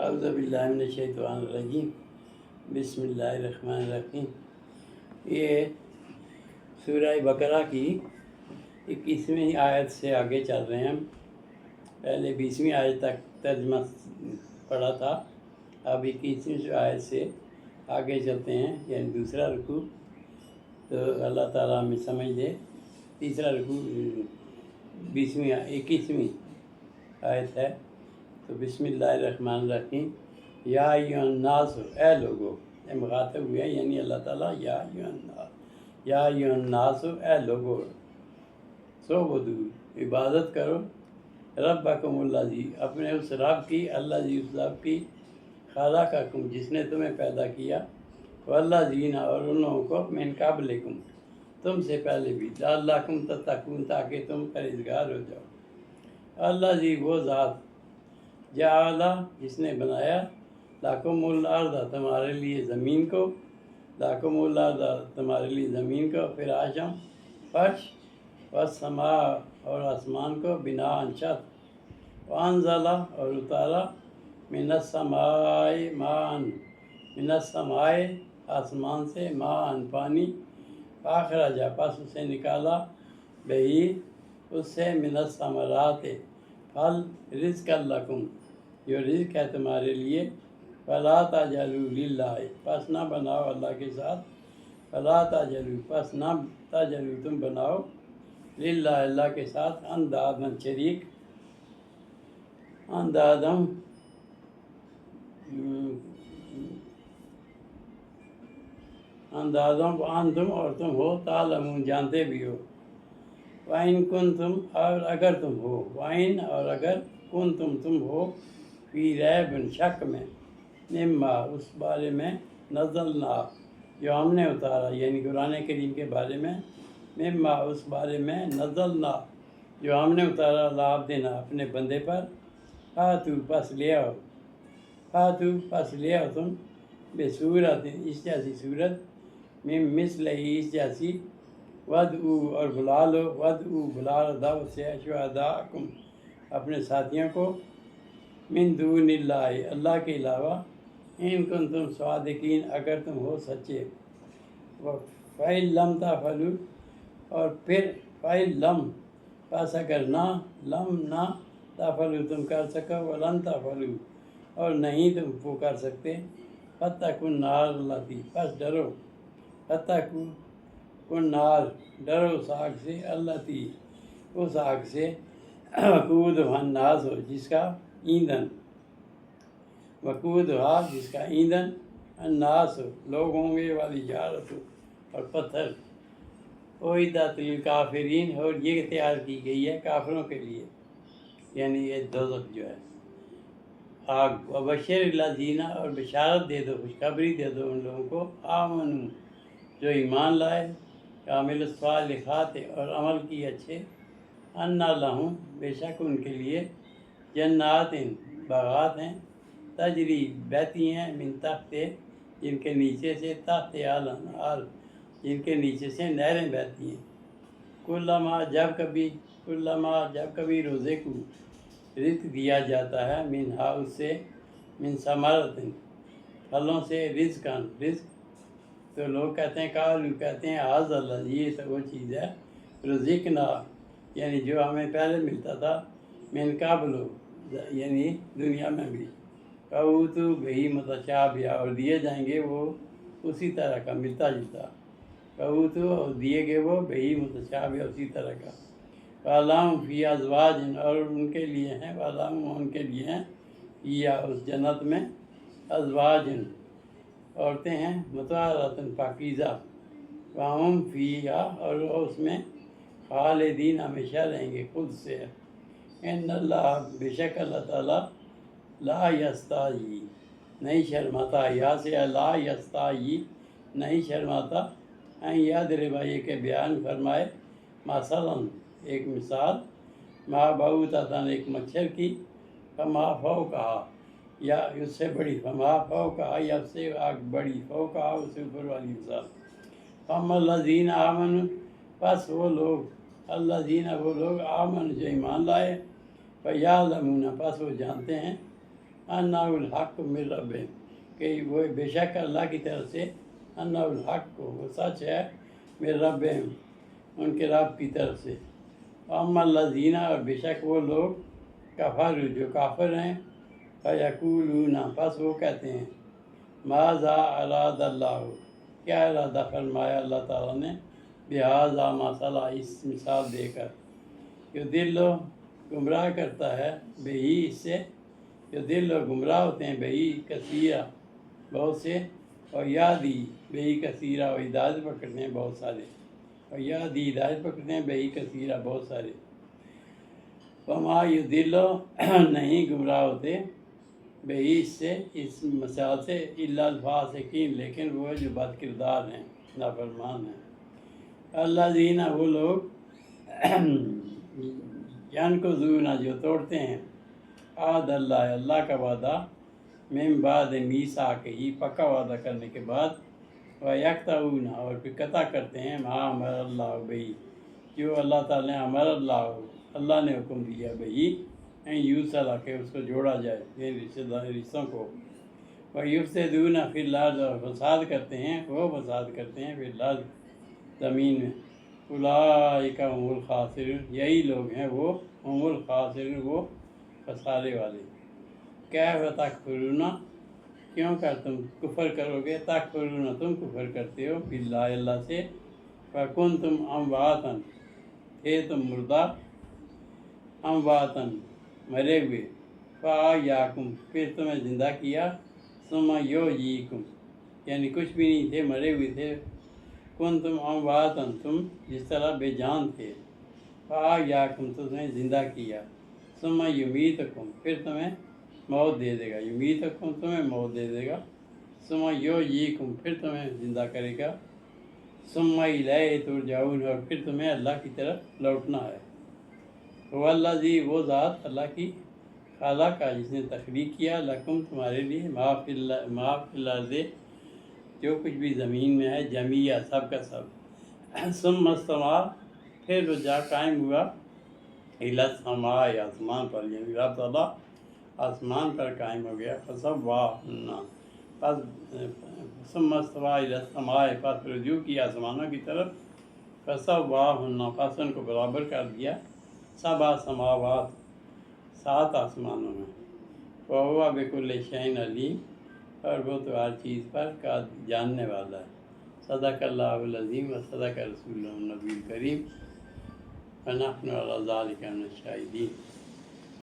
اعوذ باللہ من الشیطان الرجیم بسم اللہ الرحمن الرحیم۔ یہ سورہ بقرہ کی 21ویں آیت سے آگے چل رہے ہیں ہم۔ پہلے 20ویں آیت تک ترجمہ پڑھا تھا، اب 21ویں آیت سے آگے چلتے ہیں، یعنی دوسرا رکوع۔ تو اللہ تعالیٰ ہمیں سمجھ دے۔ تیسرا رکوع 21ویں آیت ہے۔ تو بسم اللہ الرحمن الرحیم۔ یا ایھا الناس، اے لوگو، اے مخاطب ہوئے یعنی اللہ تعالیٰ، یا ایھا الناس، اے لوگو، اعبدوا، عبادت کرو، ربکم الذی، اپنے اس رب کی، الذی، اس رب کی، خلقکم، جس نے تمہیں پیدا کیا، والذین، اور ان لوگوں کو، من قبلکم، تم سے پہلے بھی، لعلکم تتقون، تاکہ تم پرہیزگار ہو جاؤ۔ الذی، وہ ذات، جعل، جس نے بنایا، لکم الارض، تمہارے لیے زمین کو، لکم الارض، تمہارے لیے زمین کو، فراشم، فرش، والسماء، اور آسمان کو، بناء، چھت، وانزل، اور اتارا، من السماء ماء، من السماء، آسمان سے، ماء، پانی، فاخرج، پس اسے نکالا، بہی، اس سے، من الثمرات، پھل، رزق لکم، جو رزق ہے تمہارے لیے، فلا تجعلوا للہ، پس نہ بناؤ اللہ کے ساتھ، فلا تجعلوا، پس نہ تجعلوا، تم بناؤ، للہ، اللہ کے ساتھ، انداداً، شریک، انداداً، وانتم، اور تم ہو، تعلمون، جانتے بھی ہو، وَإِن كُنتُم، اور اگر تم ہو، وَإِن، اور اگر، كُنتُم، تم ہو، فی ریب، شک میں، مما، اس بارے میں، نزلنا، جو ہم نے اتارا، یعنی قرآن کریم کے بارے میں، مما، اس بارے میں، نزلنا، جو ہم نے اتارا، علی عبدنا، اپنے بندے پر، فاتو، پس لے آؤ، فاتو، پس لے آؤ تم، بصورت، اس جیسی صورت، من مثلہ، اس جیسی، ودعو، اور بلا لو، ودعو، بلا لو، دعوت سے، شہداءکم، اپنے ساتھیوں کو، من دون اللہ، اللہ کے علاوہ، ان کنتم صادقین، اگر تم ہو سچے، فَإِن لَمْ تَفْعَلُوا، اور پھر، فَإِن لَمْ، پس اگر نہ، لم، نہ، تفعلوا، تم کر سکو، وَلَن تفعلوا، اور نہیں تم وہ کر سکتے، فَاتَّقُوا النَّارَ الَّتِی، پس ڈرو، فَاتَّقُوا النَّارَ، ڈرو اس آگ سے، الَّتِی، اس آگ سے، وقودھا الناس، جس کا ایندھن، وقودھا، جس کا ایندھن، الناس، لوگ ہوں گے، والحجارۃ، اور پتھر، اعدت للکافرین، اور یہ تیار کی گئی ہے کافروں کے لیے، یعنی یہ دوزخ جو ہے، آگ، وبشر الذین، اور بشارت دے دو، خوشخبری دے دو ان لوگوں کو، آمنوا، جو ایمان لائے، عامل الصالحات، اور عمل کی اچھے، ان لہم، بے شک ان کے لیے، جنات، باغات ہیں، تجری، بہتی ہیں، من تحت، جن کے نیچے سے، تحت الانہار، جن کے نیچے سے نہریں بہتی ہیں، کلما، جب کبھی روزے کو رزق دیا جاتا ہے، منہا، اس سے، من ثمرۃ، پھلوں سے، رزقاً، رزق، تو لوگ کہتے ہیں، قالوا، کہتے ہیں، ھذا الذی، یہ تو وہ چیز ہے، رزقنا، یعنی جو ہمیں پہلے ملتا تھا، من قبل، یعنی دنیا میں بھی، فَأُوتُوا بِهِ مُتَشَابِهًا، اور دیے جائیں گے وہ اسی طرح کا، ملتا جلتا، فَأُوتُوا، اور دیے گئے وہ، بِهِ مُتَشَابِهًا، اسی طرح کا، وَلَهُمْ فِيهَا أَزْوَاجٌ، اور ان کے لیے ہیں، وَلَهُمْ، ان کے لیے ہیں، یا اس جنت میں، أَزْوَاجٌ، عورتیں ہیں، مُطَہَّرَةٌ، پاکیزہ، وَهُمْ فِيهَا، اور اس میں، خالدین، ہمیشہ رہیں گے، خود سے ہے، ان اللہ، بے شک اللہ تعالیٰ، لا یستحیی، نہیں شرماتا، یا سے لا یستحیی، نہیں شرماتا، ان یضرب، یہ کہ بیان فرمائے، مثلاً، ایک مثال، ما بعوضۃ، ایک مچھر کی، فما فوقہا، یا اس سے بڑی، فما فوقہا، یا اس سے بڑی، فوقہا، اس سے اوپر والی مثال، فاما الذین آمنوا، پس وہ لوگ، الذین، وہ لوگ، آمنوا، جو ایمان لائے، فیعلمون، پس وہ جانتے ہیں، انا الحق من ربہم، کہ وہ بے شک اللہ کی طرف سے، انا الحق وہ سچ ہے، من ربہم ان کے رب کی طرف سے، اما الذین اور بے شک وہ لوگ، کفر جو کافر ہیں، فیقولون پس وہ کہتے ہیں، ماذا اراد اللہ، کیا ارادہ فرمایا اللہ تعالیٰ نے، بہذا مسئلہ اس مثال دے کر، یضل گمراہ کرتا ہے، بہی اس سے، یضل گمراہ ہوتے ہیں، بہی کثیرہ بہت سے، اور یادی بہی کثیرہ، اور ہدایت پکڑتے ہیں بہت سارے، اور یادی ہدایت پکڑتے ہیں، بہی کثیرہ بہت سارے، وما یضل نہیں گمراہ ہوتے، بہی اس سے، اس مثال سے، الا الفاسقین لیکن وہ جو بد کردار ہیں، نافرمان ہیں، الذین وہ لوگ ینقضون جو توڑتے ہیں، عہد اللہ اللہ کا وعدہ، من بعد میثاقہ پکا وعدہ کرنے کے بعد، ویقطعون اور پھر قطع کرتے ہیں، ما امر اللہ بہ جو اللہ تعالیٰ نے امر اللہ نے حکم دیا بہ ان یوصل کہ اس کو جوڑا جائے، یعنی رشتوں کو، ویفسدون فی الارض اور فساد کرتے ہیں، وہ فساد کرتے ہیں فی الارض زمین میں، اولئک هم الخاسرون یہی لوگ ہیں وہ، هم الخاسرون وہ خسارے والے، کیف تکفرون کیوں کر تم کفر کرو گے، تکفرون تم کفر کرتے ہو، باللہ اللہ سے، وکنتم امواتا تھے تم مردہ، امواتا مرے ہوئے، فاحیاکم پھر تمہیں زندہ کیا، ثم یحییکم یعنی کچھ بھی نہیں تھے، مرے ہوئے تھے، کنتم امواتا تم جس طرح بے جان تھے، فاحیاکم تو تمہیں زندہ کیا، ثم یمیتکم پھر تمہیں موت دے دے گا، یمیتکم تمہیں موت دے دے گا، ثم یحییکم پھر تمہیں زندہ کرے گا، ثم الیہ ترجعون اور پھر تمہیں اللہ کی طرف لوٹنا ہے، هو الذی وہ ذات اللہ کی خالق کا جس نے تخلیق کیا، لکم تمہارے لیے، ما فی الارض جو کچھ بھی زمین میں ہے، جمیع سب کا سب، ثم استوی پھر وہ جا قائم ہوا، الی السماء آسمان پر، یعنی رب تعالیٰ آسمان پر قائم ہو گیا، فسواہن پس ثم استوی الی السماء پس رجوع کیا آسمانوں کی طرف، فسواہن پس ان کو برابر کر دیا، سبع سماوات 7 آسمانوں میں، وہو بکل شیء علیم اور وہ تو ہر چیز پر کا جاننے والا ہے، صدق اللہ العظیم و صدق رسول النبی الکریم، ونحن علی ذلک من الشاہدین۔